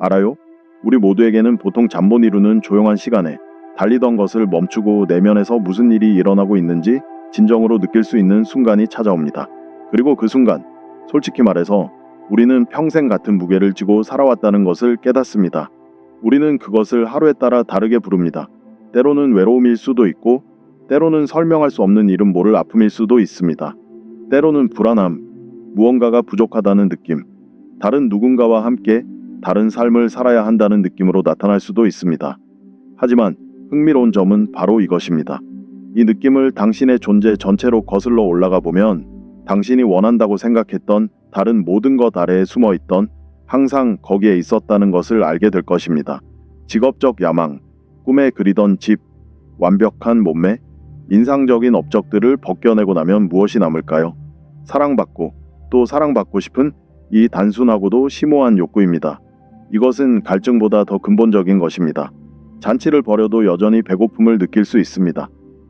알아요? 우리 모두에게는 보통 잠 못 이루는 조용한 시간에 달리던 것을 멈추고 내면에서 무슨 일이 일어나고 있는지 진정으로 느낄 수 있는 순간이 찾아옵니다. 그리고 그 순간, 솔직히 말해서 우리는 평생 같은 무게를 지고 살아왔다는 것을 깨닫습니다. 우리는 그것을 하루에 따라 다르게 부릅니다. 때로는 외로움일 수도 있고, 때로는 설명할 수 없는 이름 모를 아픔일 수도 있습니다. 때로는 불안함, 무언가가 부족하다는 느낌, 다른 누군가와 함께 다른 삶을 살아야 한다는 느낌으로 나타날 수도 있습니다. 하지만 흥미로운 점은 바로 이것입니다. 이 느낌을 당신의 존재 전체로 거슬러 올라가 보면 당신이 원한다고 생각했던 다른 모든 것 아래에 숨어 있던 항상 거기에 있었다는 것을 알게 될 것입니다. 직업적 야망, 꿈에 그리던 집, 완벽한 몸매, 인상적인 업적들을 벗겨내고 나면 무엇이 남을까요? 사랑받고 또 사랑받고 싶은 이 단순하고도 심오한 욕구입니다. 이것은 갈증보다 더 근본적인 것입니다. 잔치를 벌여도 여전히 배고픔을 느낄 수 있습니다.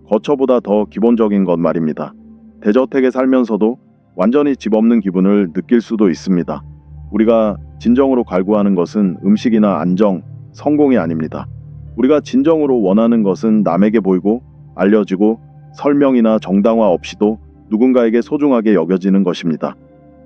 거처보다 더 기본적인 것 말입니다. 대저택에 살면서도 완전히 집 없는 기분을 느낄 수도 있습니다. 우리가 진정으로 갈구하는 것은 음식이나 안정, 성공이 아닙니다. 우리가 진정으로 원하는 것은 남에게 보이고 알려지고 설명이나 정당화 없이도 누군가에게 소중하게 여겨지는 것입니다.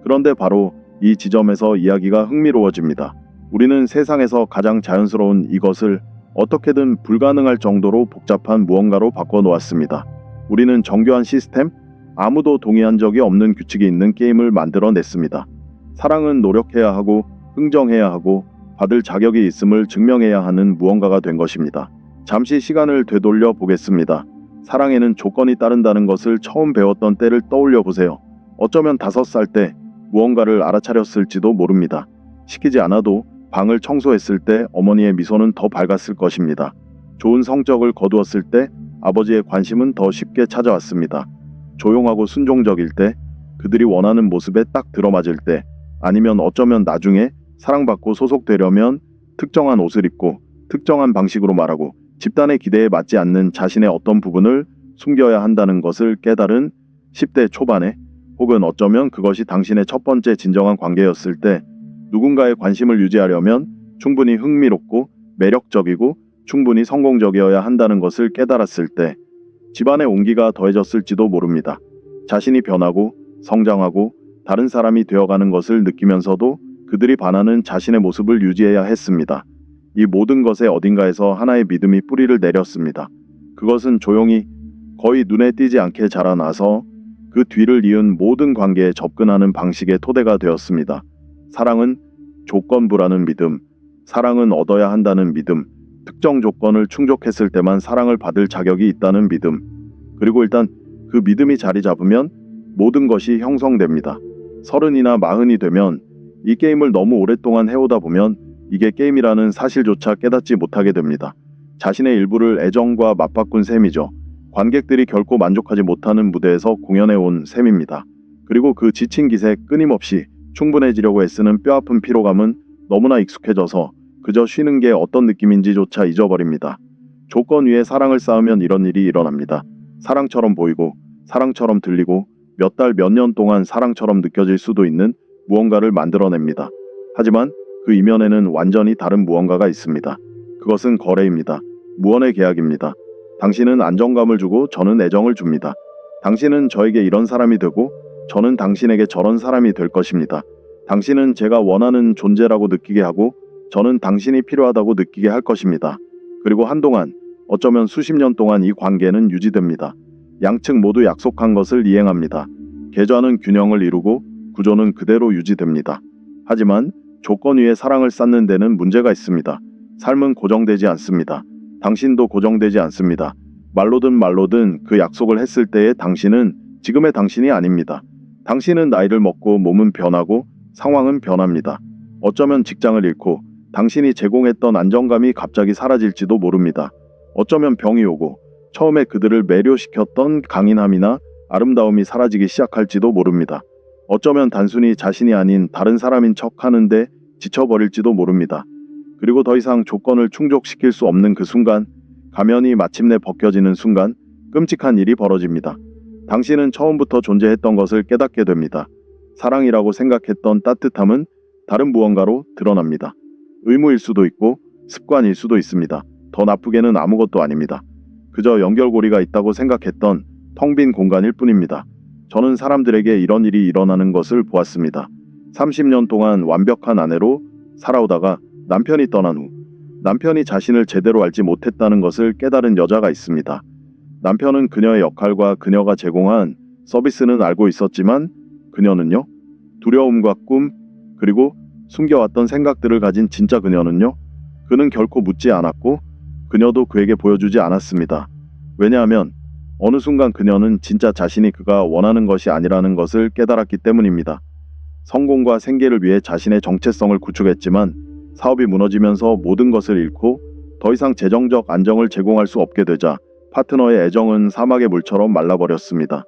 그런데 바로 이 지점에서 이야기가 흥미로워집니다. 우리는 세상에서 가장 자연스러운 이것을 어떻게든 불가능할 정도로 복잡한 무언가로 바꿔놓았습니다. 우리는 정교한 시스템, 아무도 동의한 적이 없는 규칙이 있는 게임을 만들어냈습니다. 사랑은 노력해야 하고 흥정해야 하고 받을 자격이 있음을 증명해야 하는 무언가가 된 것입니다. 잠시 시간을 되돌려 보겠습니다. 사랑에는 조건이 따른다는 것을 처음 배웠던 때를 떠올려 보세요. 어쩌면 5살 때 무언가를 알아차렸을지도 모릅니다. 시키지 않아도 방을 청소했을 때 어머니의 미소는 더 밝았을 것입니다. 좋은 성적을 거두었을 때 아버지의 관심은 더 쉽게 찾아왔습니다. 조용하고 순종적일 때, 그들이 원하는 모습에 딱 들어맞을 때, 아니면 어쩌면 나중에 사랑받고 소속되려면 특정한 옷을 입고 특정한 방식으로 말하고 집단의 기대에 맞지 않는 자신의 어떤 부분을 숨겨야 한다는 것을 깨달은 10대 초반에, 혹은 어쩌면 그것이 당신의 첫 번째 진정한 관계였을 때, 누군가의 관심을 유지하려면 충분히 흥미롭고 매력적이고 충분히 성공적이어야 한다는 것을 깨달았을 때, 집안의 온기가 더해졌을지도 모릅니다. 자신이 변하고 성장하고 다른 사람이 되어가는 것을 느끼면서도 그들이 반하는 자신의 모습을 유지해야 했습니다. 이 모든 것의 어딘가에서 하나의 믿음이 뿌리를 내렸습니다. 그것은 조용히 거의 눈에 띄지 않게 자라나서 그 뒤를 이은 모든 관계에 접근하는 방식의 토대가 되었습니다. 사랑은 조건부라는 믿음, 사랑은 얻어야 한다는 믿음, 특정 조건을 충족했을 때만 사랑을 받을 자격이 있다는 믿음, 그리고 일단 그 믿음이 자리 잡으면 모든 것이 형성됩니다. 30이나 40이 되면 이 게임을 너무 오랫동안 해오다 보면 이게 게임이라는 사실조차 깨닫지 못하게 됩니다. 자신의 일부를 애정과 맞바꾼 셈이죠. 관객들이 결코 만족하지 못하는 무대에서 공연해온 셈입니다. 그리고 그 지친 기세 끊임없이 충분해지려고 애쓰는 뼈아픈 피로감은 너무나 익숙해져서 그저 쉬는 게 어떤 느낌인지조차 잊어버립니다. 조건 위에 사랑을 쌓으면 이런 일이 일어납니다. 사랑처럼 보이고 사랑처럼 들리고 몇 달 몇 년 동안 사랑처럼 느껴질 수도 있는 무언가를 만들어냅니다. 하지만 그 이면에는 완전히 다른 무언가가 있습니다. 그것은 거래입니다. 무언의 계약입니다. 당신은 안정감을 주고 저는 애정을 줍니다. 당신은 저에게 이런 사람이 되고 저는 당신에게 저런 사람이 될 것입니다. 당신은 제가 원하는 존재라고 느끼게 하고 저는 당신이 필요하다고 느끼게 할 것입니다. 그리고 한동안, 어쩌면 수십 년 동안 이 관계는 유지됩니다. 양측 모두 약속한 것을 이행합니다. 계좌는 균형을 이루고 구조는 그대로 유지됩니다. 하지만 조건 위에 사랑을 쌓는 데는 문제가 있습니다. 삶은 고정되지 않습니다. 당신도 고정되지 않습니다. 말로든 그 약속을 했을 때의 당신은 지금의 당신이 아닙니다. 당신은 나이를 먹고 몸은 변하고 상황은 변합니다. 어쩌면 직장을 잃고 당신이 제공했던 안정감이 갑자기 사라질지도 모릅니다. 어쩌면 병이 오고 처음에 그들을 매료시켰던 강인함이나 아름다움이 사라지기 시작할지도 모릅니다. 어쩌면 단순히 자신이 아닌 다른 사람인 척 하는데 지쳐버릴지도 모릅니다. 그리고 더 이상 조건을 충족시킬 수 없는 그 순간, 가면이 마침내 벗겨지는 순간 끔찍한 일이 벌어집니다. 당신은 처음부터 존재했던 것을 깨닫게 됩니다. 사랑이라고 생각했던 따뜻함은 다른 무언가로 드러납니다. 의무일 수도 있고 습관일 수도 있습니다. 더 나쁘게는 아무것도 아닙니다. 그저 연결고리가 있다고 생각했던 텅 빈 공간일 뿐입니다. 저는 사람들에게 이런 일이 일어나는 것을 보았습니다. 30년 동안 완벽한 아내로 살아오다가 남편이 떠난 후 남편이 자신을 제대로 알지 못했다는 것을 깨달은 여자가 있습니다. 남편은 그녀의 역할과 그녀가 제공한 서비스는 알고 있었지만 그녀는요? 두려움과 꿈, 그리고 숨겨왔던 생각들을 가진 진짜 그녀는요? 그는 결코 묻지 않았고 그녀도 그에게 보여주지 않았습니다. 왜냐하면 어느 순간 그녀는 진짜 자신이 그가 원하는 것이 아니라는 것을 깨달았기 때문입니다. 성공과 생계를 위해 자신의 정체성을 구축했지만 사업이 무너지면서 모든 것을 잃고 더 이상 재정적 안정을 제공할 수 없게 되자 파트너의 애정은 사막의 물처럼 말라버렸습니다.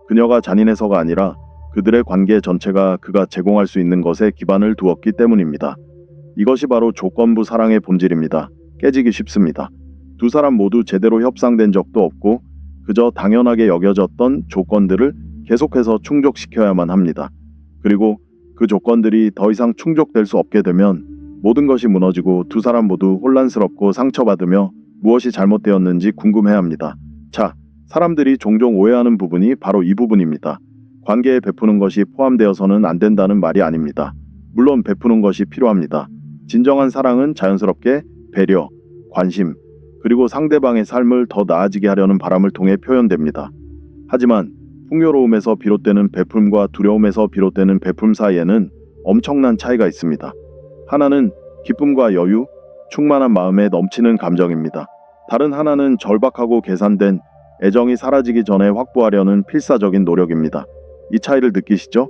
그녀가 잔인해서가 아니라 그들의 관계 전체가 그가 제공할 수 있는 것에 기반을 두었기 때문입니다. 이것이 바로 조건부 사랑의 본질입니다. 깨지기 쉽습니다. 두 사람 모두 제대로 협상된 적도 없고 그저 당연하게 여겨졌던 조건들을 계속해서 충족시켜야만 합니다. 그리고 그 조건들이 더 이상 충족될 수 없게 되면 모든 것이 무너지고 두 사람 모두 혼란스럽고 상처받으며 무엇이 잘못되었는지 궁금해합니다. 자, 사람들이 종종 오해하는 부분이 바로 이 부분입니다. 관계에 베푸는 것이 포함되어서는 안 된다는 말이 아닙니다. 물론 베푸는 것이 필요합니다. 진정한 사랑은 자연스럽게 배려, 관심, 그리고 상대방의 삶을 더 나아지게 하려는 바람을 통해 표현됩니다. 하지만 풍요로움에서 비롯되는 베품과 두려움에서 비롯되는 베품 사이에는 엄청난 차이가 있습니다. 하나는 기쁨과 여유, 충만한 마음에 넘치는 감정입니다. 다른 하나는 절박하고 계산된 애정이 사라지기 전에 확보하려는 필사적인 노력입니다. 이 차이를 느끼시죠?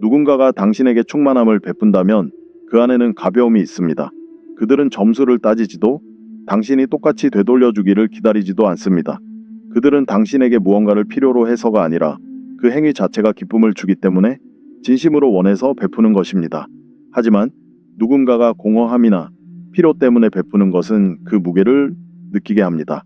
누군가가 당신에게 충만함을 베푼다면 그 안에는 가벼움이 있습니다. 그들은 점수를 따지지도 당신이 똑같이 되돌려주기를 기다리지도 않습니다. 그들은 당신에게 무언가를 필요로 해서가 아니라 그 행위 자체가 기쁨을 주기 때문에 진심으로 원해서 베푸는 것입니다. 하지만 누군가가 공허함이나 필요 때문에 베푸는 것은 그 무게를 느끼게 합니다.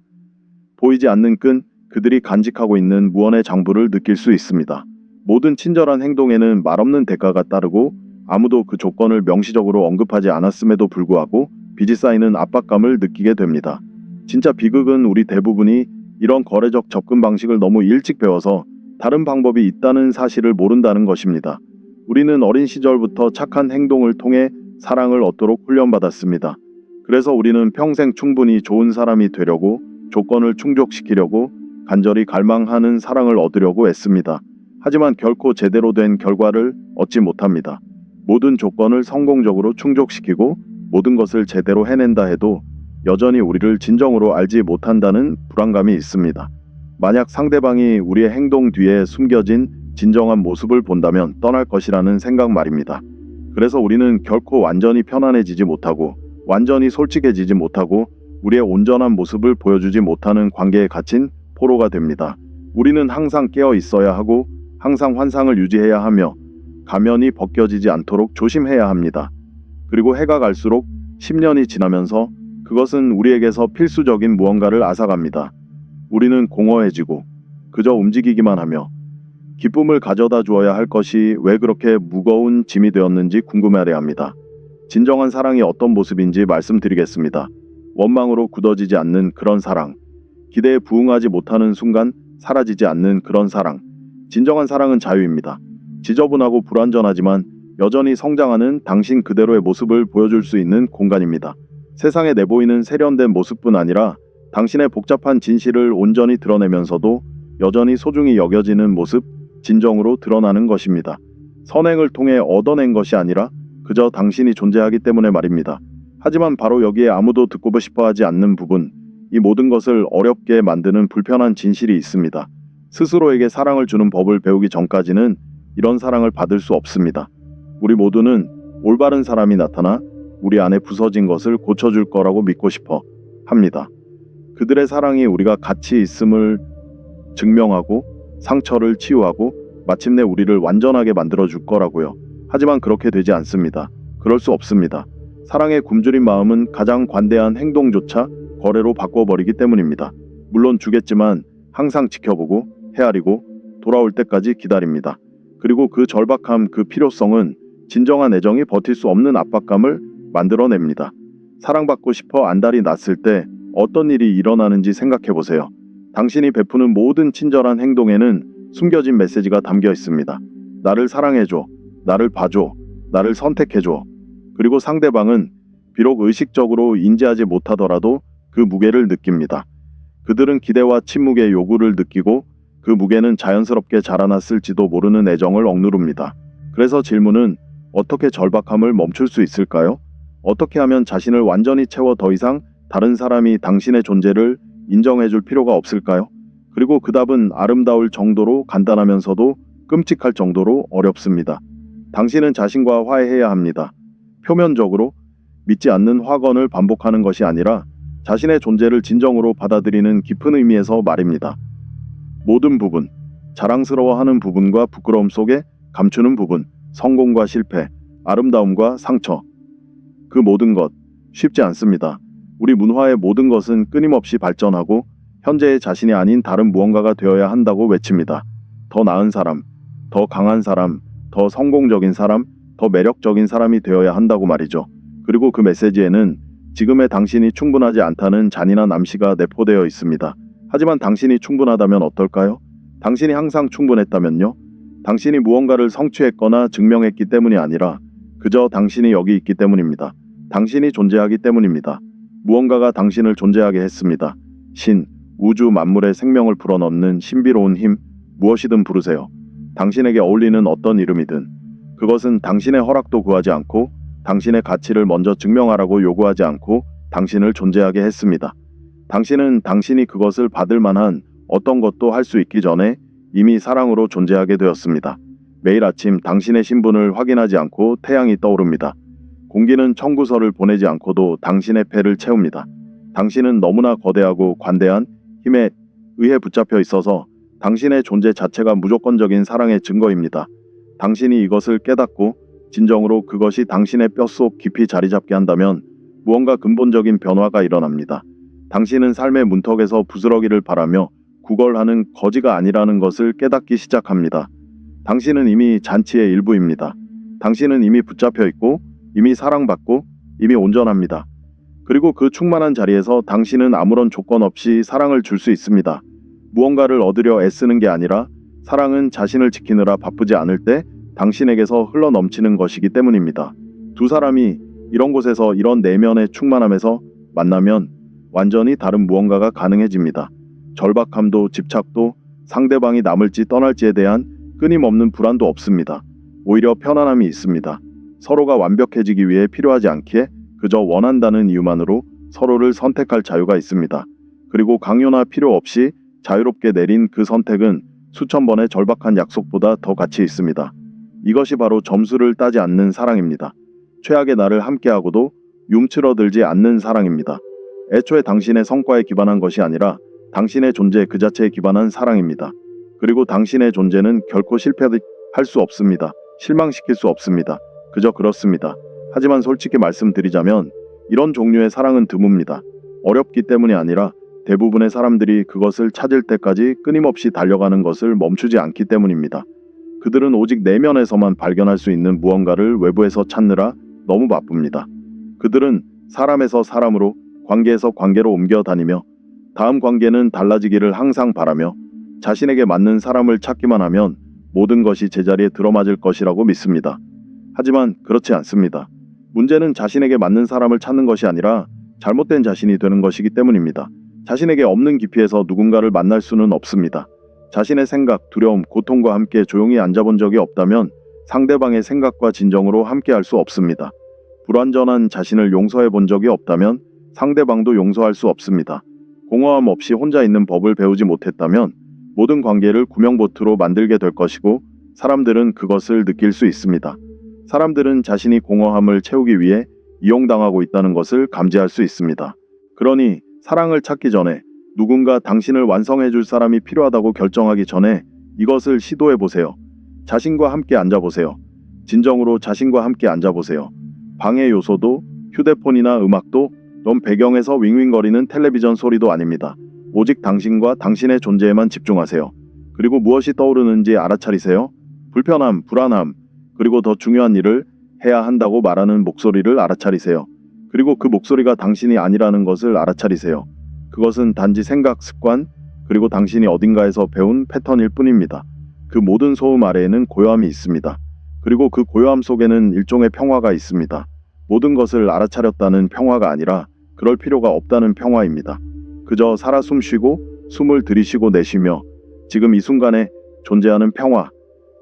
보이지 않는 끈, 그들이 간직하고 있는 무언의 장부를 느낄 수 있습니다. 모든 친절한 행동에는 말없는 대가가 따르고 아무도 그 조건을 명시적으로 언급하지 않았음에도 불구하고 빚이 쌓이는 압박감을 느끼게 됩니다. 진짜 비극은 우리 대부분이 이런 거래적 접근 방식을 너무 일찍 배워서 다른 방법이 있다는 사실을 모른다는 것입니다. 우리는 어린 시절부터 착한 행동을 통해 사랑을 얻도록 훈련받았습니다. 그래서 우리는 평생 충분히 좋은 사람이 되려고 조건을 충족시키려고 간절히 갈망하는 사랑을 얻으려고 애씁니다. 하지만 결코 제대로 된 결과를 얻지 못합니다. 모든 조건을 성공적으로 충족시키고 모든 것을 제대로 해낸다 해도 여전히 우리를 진정으로 알지 못한다는 불안감이 있습니다. 만약 상대방이 우리의 행동 뒤에 숨겨진 진정한 모습을 본다면 떠날 것이라는 생각 말입니다. 그래서 우리는 결코 완전히 편안해지지 못하고 완전히 솔직해지지 못하고 우리의 온전한 모습을 보여주지 못하는 관계에 갇힌 포로가 됩니다. 우리는 항상 깨어 있어야 하고 항상 환상을 유지해야 하며 가면이 벗겨지지 않도록 조심해야 합니다. 그리고 해가 갈수록 10년이 지나면서 그것은 우리에게서 필수적인 무언가를 앗아갑니다. 우리는 공허해지고 그저 움직이기만 하며 기쁨을 가져다 주어야 할 것이 왜 그렇게 무거운 짐이 되었는지 궁금해야 합니다. 진정한 사랑이 어떤 모습인지 말씀드리겠습니다. 원망으로 굳어지지 않는 그런 사랑, 기대에 부응하지 못하는 순간 사라지지 않는 그런 사랑. 진정한 사랑은 자유입니다. 지저분하고 불완전하지만 여전히 성장하는 당신 그대로의 모습을 보여줄 수 있는 공간입니다. 세상에 내보이는 세련된 모습뿐 아니라 당신의 복잡한 진실을 온전히 드러내면서도 여전히 소중히 여겨지는 모습, 진정으로 드러나는 것입니다. 선행을 통해 얻어낸 것이 아니라 그저 당신이 존재하기 때문에 말입니다. 하지만 바로 여기에 아무도 듣고 싶어하지 않는 부분, 이 모든 것을 어렵게 만드는 불편한 진실이 있습니다. 스스로에게 사랑을 주는 법을 배우기 전까지는 이런 사랑을 받을 수 없습니다. 우리 모두는 올바른 사람이 나타나 우리 안에 부서진 것을 고쳐줄 거라고 믿고 싶어 합니다. 그들의 사랑이 우리가 가치 있음을 증명하고 상처를 치유하고 마침내 우리를 완전하게 만들어줄 거라고요. 하지만 그렇게 되지 않습니다. 그럴 수 없습니다. 사랑의 굶주린 마음은 가장 관대한 행동조차 거래로 바꿔버리기 때문입니다. 물론 주겠지만 항상 지켜보고 헤아리고 돌아올 때까지 기다립니다. 그리고 그 절박함, 그 필요성은 진정한 애정이 버틸 수 없는 압박감을 만들어냅니다. 사랑받고 싶어 안달이 났을 때 어떤 일이 일어나는지 생각해 보세요. 당신이 베푸는 모든 친절한 행동에는 숨겨진 메시지가 담겨 있습니다. 나를 사랑해줘. 나를 봐줘. 나를 선택해줘. 그리고 상대방은 비록 의식적으로 인지하지 못하더라도 그 무게를 느낍니다. 그들은 기대와 침묵의 요구를 느끼고 그 무게는 자연스럽게 자라났을지도 모르는 애정을 억누릅니다. 그래서 질문은 어떻게 절박함을 멈출 수 있을까요? 어떻게 하면 자신을 완전히 채워 더 이상 다른 사람이 당신의 존재를 인정해 줄 필요가 없을까요? 그리고 그 답은 아름다울 정도로 간단하면서도 끔찍할 정도로 어렵습니다. 당신은 자신과 화해해야 합니다. 표면적으로 믿지 않는 확언을 반복하는 것이 아니라 자신의 존재를 진정으로 받아들이는 깊은 의미에서 말입니다. 모든 부분, 자랑스러워하는 부분과 부끄러움 속에 감추는 부분, 성공과 실패, 아름다움과 상처, 그 모든 것 쉽지 않습니다. 우리 문화의 모든 것은 끊임없이 발전하고 현재의 자신이 아닌 다른 무언가가 되어야 한다고 외칩니다. 더 나은 사람, 더 강한 사람, 더 성공적인 사람, 더 매력적인 사람이 되어야 한다고 말이죠. 그리고 그 메시지에는 지금의 당신이 충분하지 않다는 잔인한 암시가 내포되어 있습니다. 하지만 당신이 충분하다면 어떨까요? 당신이 항상 충분했다면요? 당신이 무언가를 성취했거나 증명했기 때문이 아니라 그저 당신이 여기 있기 때문입니다. 당신이 존재하기 때문입니다. 무언가가 당신을 존재하게 했습니다. 신, 우주 만물의 생명을 불어넣는 신비로운 힘, 무엇이든 부르세요. 당신에게 어울리는 어떤 이름이든. 그것은 당신의 허락도 구하지 않고 당신의 가치를 먼저 증명하라고 요구하지 않고 당신을 존재하게 했습니다. 당신은 당신이 그것을 받을 만한 어떤 것도 할 수 있기 전에 이미 사랑으로 존재하게 되었습니다. 매일 아침 당신의 신분을 확인하지 않고 태양이 떠오릅니다. 공기는 청구서를 보내지 않고도 당신의 폐를 채웁니다. 당신은 너무나 거대하고 관대한 힘에 의해 붙잡혀 있어서 당신의 존재 자체가 무조건적인 사랑의 증거입니다. 당신이 이것을 깨닫고 진정으로 그것이 당신의 뼛속 깊이 자리 잡게 한다면 무언가 근본적인 변화가 일어납니다. 당신은 삶의 문턱에서 부스러기를 바라며 구걸하는 거지가 아니라는 것을 깨닫기 시작합니다. 당신은 이미 잔치의 일부입니다. 당신은 이미 붙잡혀 있고 이미 사랑받고 이미 온전합니다. 그리고 그 충만한 자리에서 당신은 아무런 조건 없이 사랑을 줄 수 있습니다. 무언가를 얻으려 애쓰는 게 아니라 사랑은 자신을 지키느라 바쁘지 않을 때 당신에게서 흘러넘치는 것이기 때문입니다. 두 사람이 이런 곳에서 이런 내면의 충만함에서 만나면 완전히 다른 무언가가 가능해집니다. 절박함도 집착도 상대방이 남을지 떠날지에 대한 끊임없는 불안도 없습니다. 오히려 편안함이 있습니다. 서로가 완벽해지기 위해 필요하지 않기에 그저 원한다는 이유만으로 서로를 선택할 자유가 있습니다. 그리고 강요나 필요 없이 자유롭게 내린 그 선택은 수천 번의 절박한 약속보다 더 가치 있습니다. 이것이 바로 점수를 따지 않는 사랑입니다. 최악의 날을 함께하고도 움츠러들지 않는 사랑입니다. 애초에 당신의 성과에 기반한 것이 아니라 당신의 존재 그 자체에 기반한 사랑입니다. 그리고 당신의 존재는 결코 실패할 수 없습니다. 실망시킬 수 없습니다. 그저 그렇습니다. 하지만 솔직히 말씀드리자면 이런 종류의 사랑은 드뭅니다. 어렵기 때문이 아니라 대부분의 사람들이 그것을 찾을 때까지 끊임없이 달려가는 것을 멈추지 않기 때문입니다. 그들은 오직 내면에서만 발견할 수 있는 무언가를 외부에서 찾느라 너무 바쁩니다. 그들은 사람에서 사람으로, 관계에서 관계로 옮겨 다니며 다음 관계는 달라지기를 항상 바라며 자신에게 맞는 사람을 찾기만 하면 모든 것이 제자리에 들어맞을 것이라고 믿습니다. 하지만 그렇지 않습니다. 문제는 자신에게 맞는 사람을 찾는 것이 아니라 잘못된 자신이 되는 것이기 때문입니다. 자신에게 없는 깊이에서 누군가를 만날 수는 없습니다. 자신의 생각, 두려움, 고통과 함께 조용히 앉아본 적이 없다면 상대방의 생각과 진정으로 함께할 수 없습니다. 불완전한 자신을 용서해 본 적이 없다면 상대방도 용서할 수 없습니다. 공허함 없이 혼자 있는 법을 배우지 못했다면 모든 관계를 구명보트로 만들게 될 것이고 사람들은 그것을 느낄 수 있습니다. 사람들은 자신이 공허함을 채우기 위해 이용당하고 있다는 것을 감지할 수 있습니다. 그러니 사랑을 찾기 전에 누군가 당신을 완성해 줄 사람이 필요하다고 결정하기 전에 이것을 시도해 보세요. 자신과 함께 앉아보세요. 진정으로 자신과 함께 앉아보세요. 방해 요소도 휴대폰이나 음악도 넌 배경에서 윙윙거리는 텔레비전 소리도 아닙니다. 오직 당신과 당신의 존재에만 집중하세요. 그리고 무엇이 떠오르는지 알아차리세요. 불편함, 불안함, 그리고 더 중요한 일을 해야 한다고 말하는 목소리를 알아차리세요. 그리고 그 목소리가 당신이 아니라는 것을 알아차리세요. 그것은 단지 생각, 습관, 그리고 당신이 어딘가에서 배운 패턴일 뿐입니다. 그 모든 소음 아래에는 고요함이 있습니다. 그리고 그 고요함 속에는 일종의 평화가 있습니다. 모든 것을 알아차렸다는 평화가 아니라 그럴 필요가 없다는 평화입니다. 그저 살아 숨쉬고 숨을 들이쉬고 내쉬며 지금 이 순간에 존재하는 평화,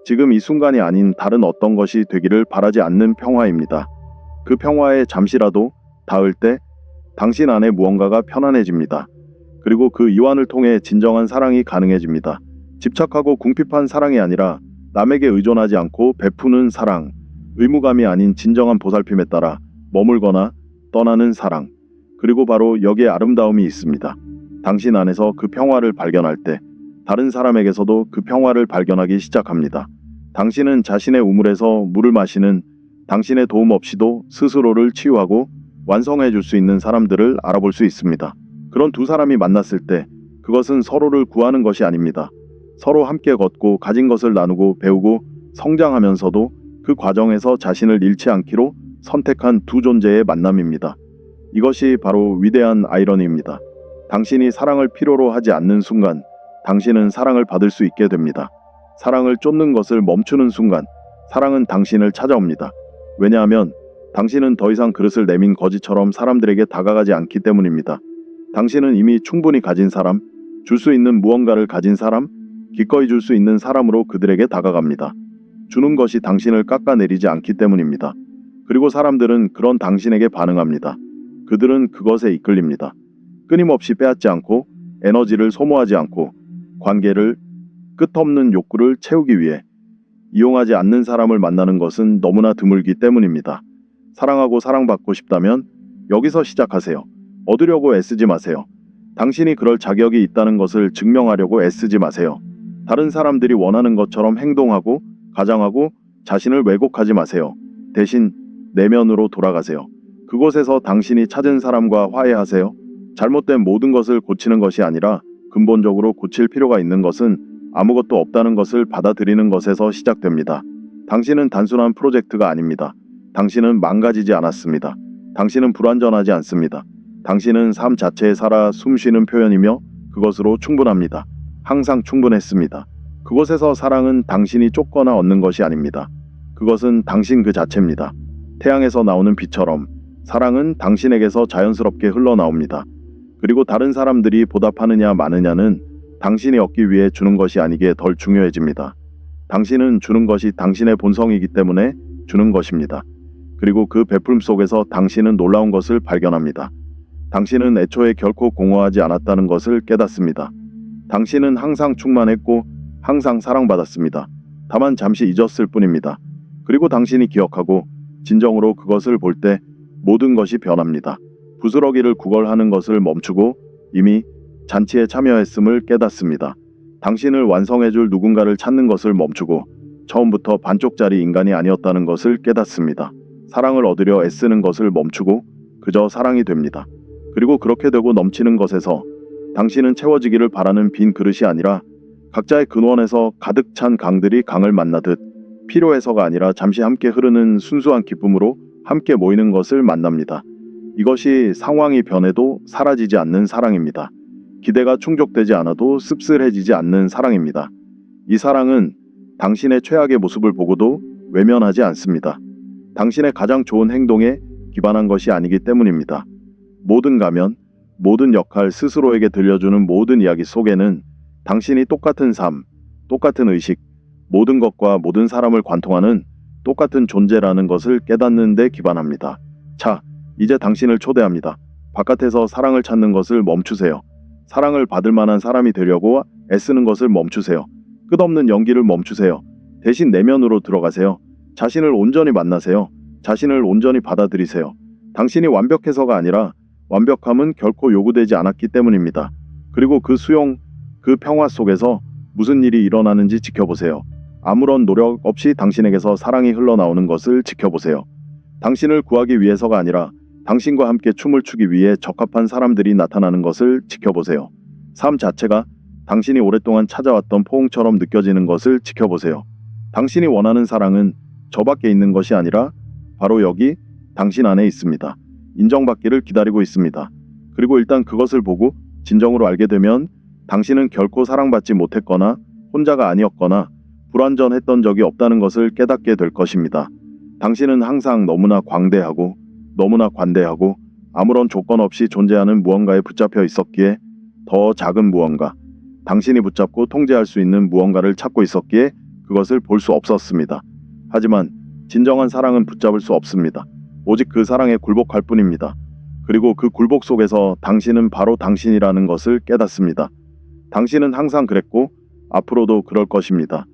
지금 이 순간이 아닌 다른 어떤 것이 되기를 바라지 않는 평화입니다. 그 평화에 잠시라도 닿을 때 당신 안에 무언가가 편안해집니다. 그리고 그 이완을 통해 진정한 사랑이 가능해집니다. 집착하고 궁핍한 사랑이 아니라 남에게 의존하지 않고 베푸는 사랑, 의무감이 아닌 진정한 보살핌에 따라 머물거나 떠나는 사랑. 그리고 바로 여기에 아름다움이 있습니다. 당신 안에서 그 평화를 발견할 때 다른 사람에게서도 그 평화를 발견하기 시작합니다. 당신은 자신의 우물에서 물을 마시는 당신의 도움 없이도 스스로를 치유하고 완성해 줄 수 있는 사람들을 알아볼 수 있습니다. 그런 두 사람이 만났을 때 그것은 서로를 구하는 것이 아닙니다. 서로 함께 걷고 가진 것을 나누고 배우고 성장하면서도 그 과정에서 자신을 잃지 않기로 선택한 두 존재의 만남입니다. 이것이 바로 위대한 아이러니입니다. 당신이 사랑을 필요로 하지 않는 순간 당신은 사랑을 받을 수 있게 됩니다. 사랑을 쫓는 것을 멈추는 순간 사랑은 당신을 찾아옵니다. 왜냐하면 당신은 더 이상 그릇을 내민 거지처럼 사람들에게 다가가지 않기 때문입니다. 당신은 이미 충분히 가진 사람, 줄 수 있는 무언가를 가진 사람, 기꺼이 줄 수 있는 사람으로 그들에게 다가갑니다. 주는 것이 당신을 깎아내리지 않기 때문입니다. 그리고 사람들은 그런 당신에게 반응합니다. 그들은 그것에 이끌립니다. 끊임없이 빼앗지 않고 에너지를 소모하지 않고 관계를 끝없는 욕구를 채우기 위해 이용하지 않는 사람을 만나는 것은 너무나 드물기 때문입니다. 사랑하고 사랑받고 싶다면 여기서 시작하세요. 얻으려고 애쓰지 마세요. 당신이 그럴 자격이 있다는 것을 증명하려고 애쓰지 마세요. 다른 사람들이 원하는 것처럼 행동하고 가장하고 자신을 왜곡하지 마세요. 대신 내면으로 돌아가세요. 그곳에서 당신이 찾은 사람과 화해하세요. 잘못된 모든 것을 고치는 것이 아니라 근본적으로 고칠 필요가 있는 것은 아무것도 없다는 것을 받아들이는 것에서 시작됩니다. 당신은 단순한 프로젝트가 아닙니다. 당신은 망가지지 않았습니다. 당신은 불완전하지 않습니다. 당신은 삶 자체에 살아 숨쉬는 표현이며 그것으로 충분합니다. 항상 충분했습니다. 그곳에서 사랑은 당신이 쫓거나 얻는 것이 아닙니다. 그것은 당신 그 자체입니다. 태양에서 나오는 빛처럼 사랑은 당신에게서 자연스럽게 흘러나옵니다. 그리고 다른 사람들이 보답하느냐 마느냐는 당신이 얻기 위해 주는 것이 아니기에 덜 중요해집니다. 당신은 주는 것이 당신의 본성이기 때문에 주는 것입니다. 그리고 그 베풀음 속에서 당신은 놀라운 것을 발견합니다. 당신은 애초에 결코 공허하지 않았다는 것을 깨닫습니다. 당신은 항상 충만했고 항상 사랑받았습니다. 다만 잠시 잊었을 뿐입니다. 그리고 당신이 기억하고 진정으로 그것을 볼 때 모든 것이 변합니다. 부스러기를 구걸하는 것을 멈추고 이미 잔치에 참여했음을 깨닫습니다. 당신을 완성해줄 누군가를 찾는 것을 멈추고 처음부터 반쪽짜리 인간이 아니었다는 것을 깨닫습니다. 사랑을 얻으려 애쓰는 것을 멈추고 그저 사랑이 됩니다. 그리고 그렇게 되고 넘치는 것에서 당신은 채워지기를 바라는 빈 그릇이 아니라 각자의 근원에서 가득 찬 강들이 강을 만나듯 필요해서가 아니라 잠시 함께 흐르는 순수한 기쁨으로 함께 모이는 것을 만납니다. 이것이 상황이 변해도 사라지지 않는 사랑입니다. 기대가 충족되지 않아도 씁쓸해지지 않는 사랑입니다. 이 사랑은 당신의 최악의 모습을 보고도 외면하지 않습니다. 당신의 가장 좋은 행동에 기반한 것이 아니기 때문입니다. 모든 가면, 모든 역할 스스로에게 들려주는 모든 이야기 속에는 당신이 똑같은 삶, 똑같은 의식, 모든 것과 모든 사람을 관통하는 똑같은 존재라는 것을 깨닫는 데 기반합니다. 자, 이제 당신을 초대합니다. 바깥에서 사랑을 찾는 것을 멈추세요. 사랑을 받을 만한 사람이 되려고 애쓰는 것을 멈추세요. 끝없는 연기를 멈추세요. 대신 내면으로 들어가세요. 자신을 온전히 만나세요. 자신을 온전히 받아들이세요. 당신이 완벽해서가 아니라 완벽함은 결코 요구되지 않았기 때문입니다. 그리고 그 수용, 그 평화 속에서 무슨 일이 일어나는지 지켜보세요. 아무런 노력 없이 당신에게서 사랑이 흘러나오는 것을 지켜보세요. 당신을 구하기 위해서가 아니라 당신과 함께 춤을 추기 위해 적합한 사람들이 나타나는 것을 지켜보세요. 삶 자체가 당신이 오랫동안 찾아왔던 포옹처럼 느껴지는 것을 지켜보세요. 당신이 원하는 사랑은 저 밖에 있는 것이 아니라 바로 여기 당신 안에 있습니다. 인정받기를 기다리고 있습니다. 그리고 일단 그것을 보고 진정으로 알게 되면 당신은 결코 사랑받지 못했거나 혼자가 아니었거나 불완전했던 적이 없다는 것을 깨닫게 될 것입니다. 당신은 항상 너무나 광대하고 너무나 관대하고 아무런 조건 없이 존재하는 무언가에 붙잡혀 있었기에 더 작은 무언가, 당신이 붙잡고 통제할 수 있는 무언가를 찾고 있었기에 그것을 볼 수 없었습니다. 하지만 진정한 사랑은 붙잡을 수 없습니다. 오직 그 사랑에 굴복할 뿐입니다. 그리고 그 굴복 속에서 당신은 바로 당신이라는 것을 깨닫습니다. 당신은 항상 그랬고 앞으로도 그럴 것입니다.